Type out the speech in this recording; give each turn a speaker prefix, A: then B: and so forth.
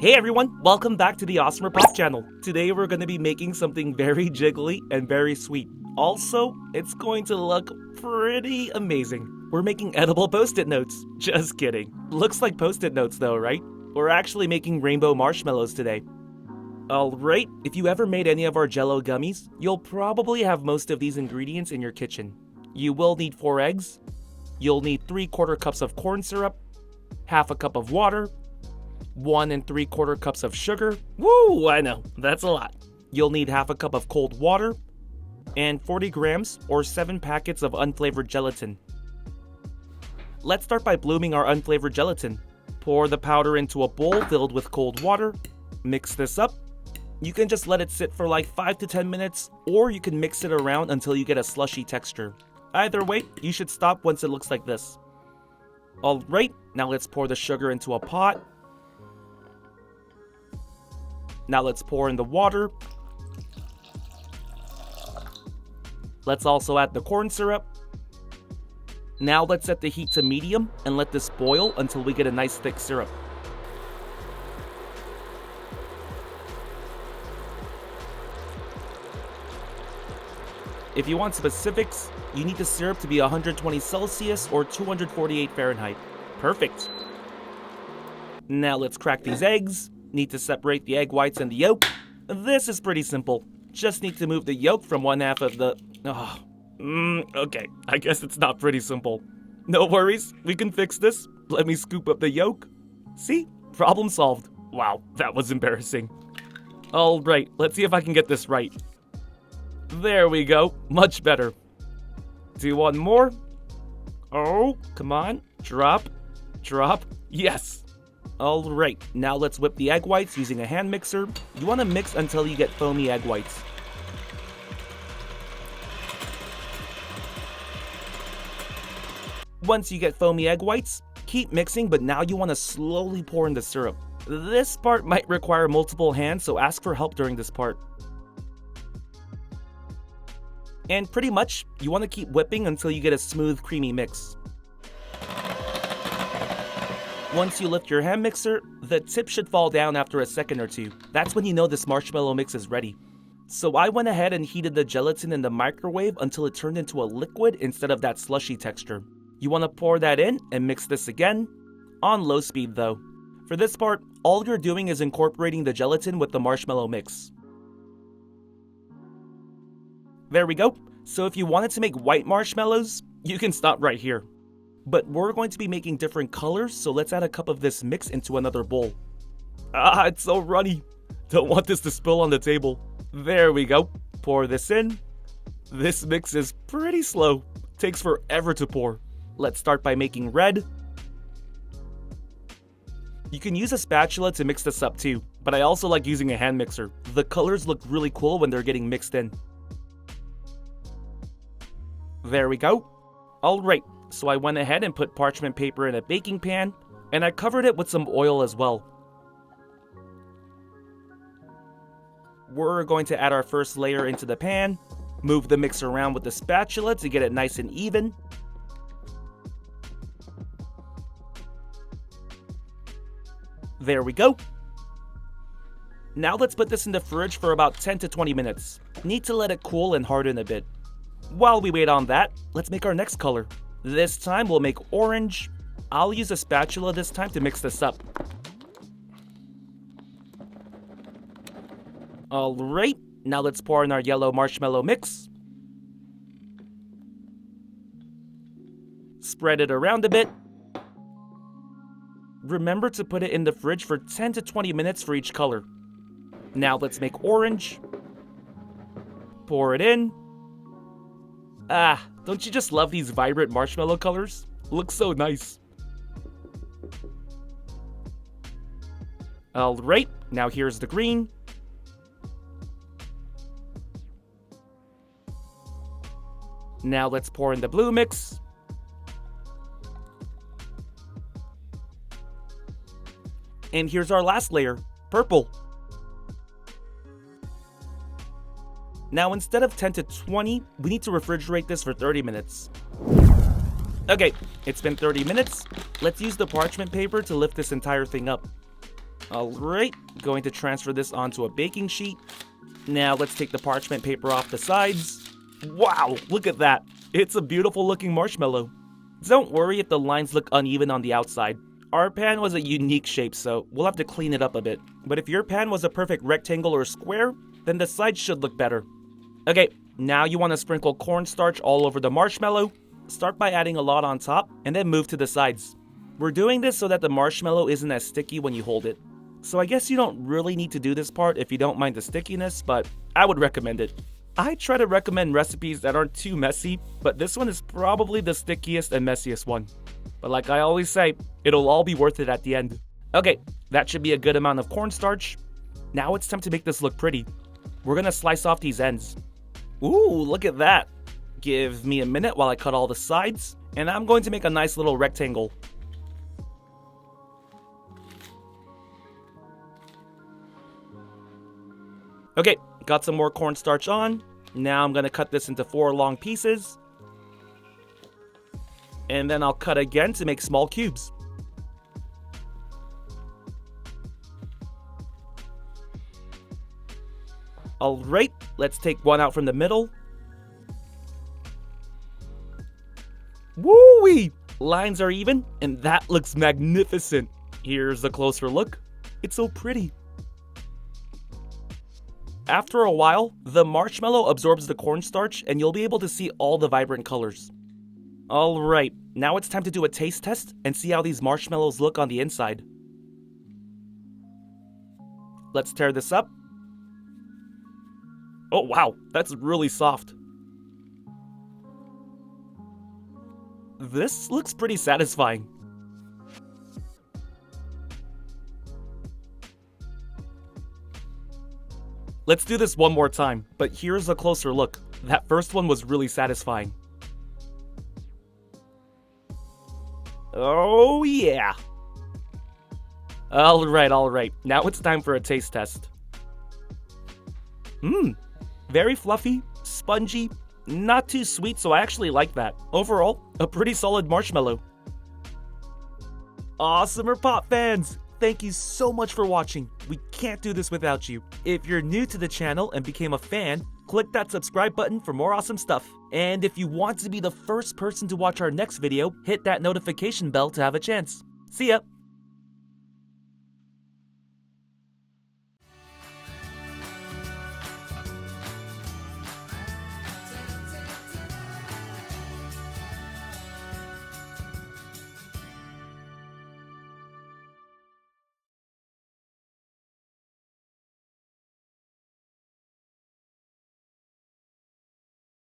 A: Hey everyone, welcome back to the AWESMR Pop channel. Today we're going to be making something very jiggly and very sweet. Also, it's going to look pretty amazing. We're making edible post-it notes. Just kidding. Looks like post-it notes though, right? We're actually making rainbow marshmallows today. Alright, if you ever made any of our Jell-O gummies, you'll probably have most of these ingredients in your kitchen. You will need 4 eggs. You'll need 3/4 cups of corn syrup, half a cup of water, 1 3/4 cups of sugar. Woo, I know, that's a lot. You'll need half a cup of cold water, and 40 grams or 7 packets of unflavored gelatin. Let's start by blooming our unflavored gelatin. Pour the powder into a bowl filled with cold water. Mix this up. You can just let it sit for like 5 to 10 minutes, or you can mix it around until you get a slushy texture. Either way, you should stop once it looks like this. Alright, now let's pour the sugar into a pot. Now let's pour in the water. Let's also add the corn syrup. Now let's set the heat to medium and let this boil until we get a nice thick syrup. If you want specifics, you need the syrup to be 120 Celsius or 248 Fahrenheit. Perfect. Now let's crack these eggs. Need to separate the egg whites and the yolk. This is pretty simple. Just need to move the yolk from one half of the... okay, I guess it's not pretty simple. No worries, we can fix this. Let me scoop up the yolk. See? Problem solved. Wow, that was embarrassing. Alright, let's see if I can get this right. There we go, much better. Do one more. Oh, come on. Drop. Yes. Alright, now let's whip the egg whites using a hand mixer. You want to mix until you get foamy egg whites. Once you get foamy egg whites, keep mixing, but now you want to slowly pour in the syrup. This part might require multiple hands, so ask for help during this part. And pretty much, you want to keep whipping until you get a smooth, creamy mix. Once you lift your hand mixer, the tip should fall down after a second or two. That's when you know this marshmallow mix is ready. So I went ahead and heated the gelatin in the microwave until it turned into a liquid instead of that slushy texture. You want to pour that in and mix this again, on low speed though. For this part, all you're doing is incorporating the gelatin with the marshmallow mix. There we go. So if you wanted to make white marshmallows, you can stop right here. But we're going to be making different colors, so let's add a cup of this mix into another bowl. It's so runny. Don't want this to spill on the table. There we go. Pour this in. This mix is pretty slow. Takes forever to pour. Let's start by making red. You can use a spatula to mix this up too, but I also like using a hand mixer. The colors look really cool when they're getting mixed in. There we go. Alright, so I went ahead and put parchment paper in a baking pan, and I covered it with some oil as well. We're going to add our first layer into the pan, move the mix around with the spatula to get it nice and even. There we go. Now let's put this in the fridge for about 10 to 20 minutes. Need to let it cool and harden a bit. While we wait on that, let's make our next color. This time we'll make orange. I'll use a spatula this time to mix this up. Alright, now let's pour in our yellow marshmallow mix. Spread it around a bit. Remember to put it in the fridge for 10 to 20 minutes for each color. Now let's make orange. Pour it in. Don't you just love these vibrant marshmallow colors? Looks so nice. Alright, now here's the green. Now let's pour in the blue mix. And here's our last layer, purple. Now instead of 10 to 20, we need to refrigerate this for 30 minutes. Okay, it's been 30 minutes. Let's use the parchment paper to lift this entire thing up. Alright, going to transfer this onto a baking sheet. Now let's take the parchment paper off the sides. Wow, look at that. It's a beautiful looking marshmallow. Don't worry if the lines look uneven on the outside. Our pan was a unique shape, so we'll have to clean it up a bit. But if your pan was a perfect rectangle or square, then the sides should look better. Okay, now you want to sprinkle cornstarch all over the marshmallow. Start by adding a lot on top, and then move to the sides. We're doing this so that the marshmallow isn't as sticky when you hold it. So I guess you don't really need to do this part if you don't mind the stickiness, but I would recommend it. I try to recommend recipes that aren't too messy, but this one is probably the stickiest and messiest one. But like I always say, it'll all be worth it at the end. Okay, that should be a good amount of cornstarch. Now it's time to make this look pretty. We're gonna slice off these ends. Ooh, look at that. Give me a minute while I cut all the sides, and I'm going to make a nice little rectangle. Okay, got some more cornstarch on. Now I'm gonna cut this into 4 long pieces. And then I'll cut again to make small cubes. Alright, let's take one out from the middle. Woo-wee! Lines are even, and that looks magnificent. Here's a closer look. It's so pretty. After a while, the marshmallow absorbs the cornstarch and you'll be able to see all the vibrant colors. Alright, now it's time to do a taste test and see how these marshmallows look on the inside. Let's tear this up. Oh wow, that's really soft. This looks pretty satisfying. Let's do this one more time, but here's a closer look. That first one was really satisfying. Oh yeah! Alright, now it's time for a taste test. Very fluffy, spongy, not too sweet, so I actually like that. Overall, a pretty solid marshmallow. AWESMR Pop fans! Thank you so much for watching. We can't do this without you. If you're new to the channel and became a fan, click that subscribe button for more awesome stuff. And if you want to be the first person to watch our next video, hit that notification bell to have a chance. See ya!